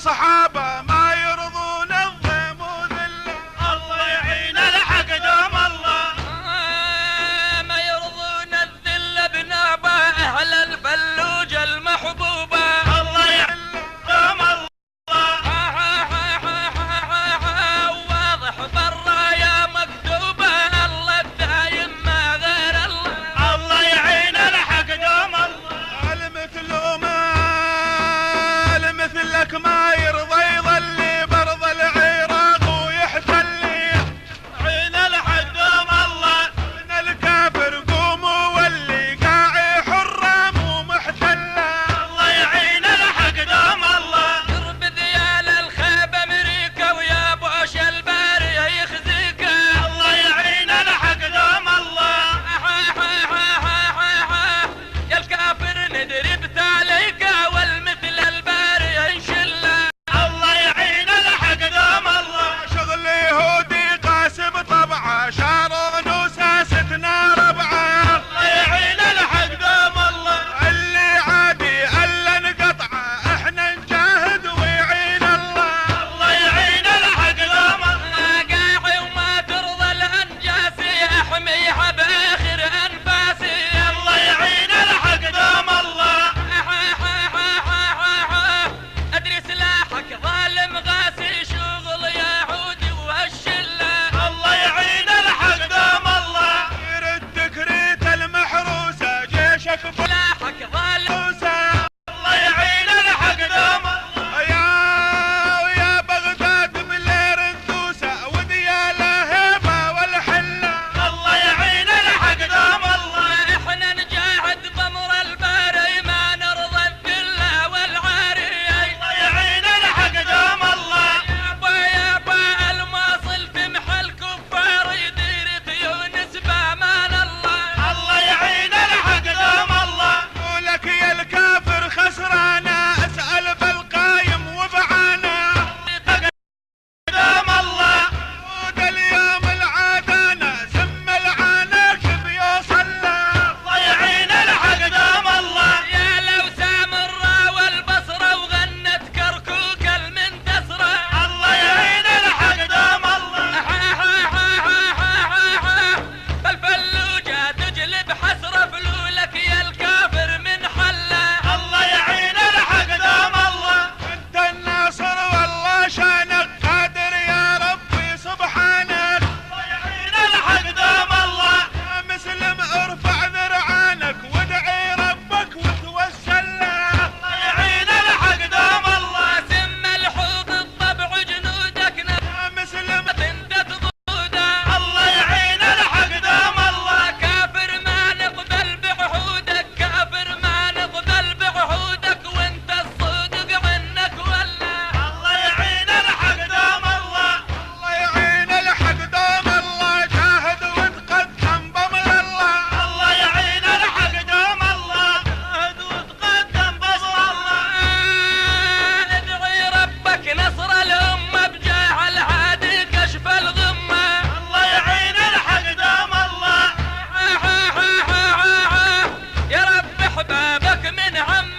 اصحابه ما يرضون الضيم وذله. الله يعين الحق دوم الله. ما يرضون الذل بنعبه اهل الفلوج المحبوبه. الله يعين دوم الله. واضح بالرايه مكتوبه الله الدايم ما غير الله. الله يعين الحق دوم الله. المثلك ما يرضى يظل برض العراق ويحتلي. عين الحق دوم الله. من الكافر قوموا واللي قاعي حره مو محتله. الله يعين الحق دوم الله. درب ذيال الخيب امريكا ويا بوش الباري يخزيك. الله يعين الحق دوم الله. يا الكافر ندري بتاليك والمثل الباري انشله. الله يعين الحق دوم الله. شغل يهودي قاسم طبعه شارون وساستنا ربعه. الله يعين الحق دوم الله. اللي عادي الا نقطعه احنا نجاهد ويعين الله. الله يعين الحق دوم الله. قاعي وما ترضى الانجاسي احميها باخر انفاسي. الله يعين الحق دوم الله. ادري سلاحك ظالم غاسي شغل يهودي وهالشله. الله يعين الحق دوم الله. يرد كريت المحروسه جيشك سلاحك ظالم. بوسه. الله يعين الحق دوم الله. يا بغداد بلير ندوسه ودياله هيبه والحله. الله يعين الحق دوم الله. احنا نجاهد بامر الباري ما نرضى الذله والعاري. الله يعين الحق دوم الله. يابا المواصل في محل كفار يدير يونس بامان الله. الله يعين الحق دوم الله. قولك يا الكافر خسرانه اسال بالقايم وبعانه. دوم الله. ود اليوم العادانه سم العانك بيوصل له. الله يعين الحق دوم الله. يا لو سامرة والبصرة وغنت كركوك المنتصرة. الله يعين الحق دوم الله. فالفلوجة تجلب حسرة فلولك يا الكافر من حله. الله يعين الحق دوم الله. انت الناصر والله شانك قادر يا ربي سبحانك. الله يعين الحق دوم الله. يا مسلم ارفع ذرعانك وادعي ربك وتوسل له. الله يعين الحق دوم الله. سم الحوض الطبع جنودك يا مسلم انت تضوده. الله يعين الحق دوم الله. كافر ما نقبل بعهودك كافر ما نقبل بعهودك وانت الصدق عنك ولا. الله يعين الحق دوم الله. الله يعين الحق دوم الله. جاهد وتقدم بامر الله. الله يعين الحق دوم الله. جاهد وتقدم بصر الله. ادعي ربك نصر الامه بجاه الهادي كشف الغمه. الله يعين الحق دوم الله. يا رب احبابك من هم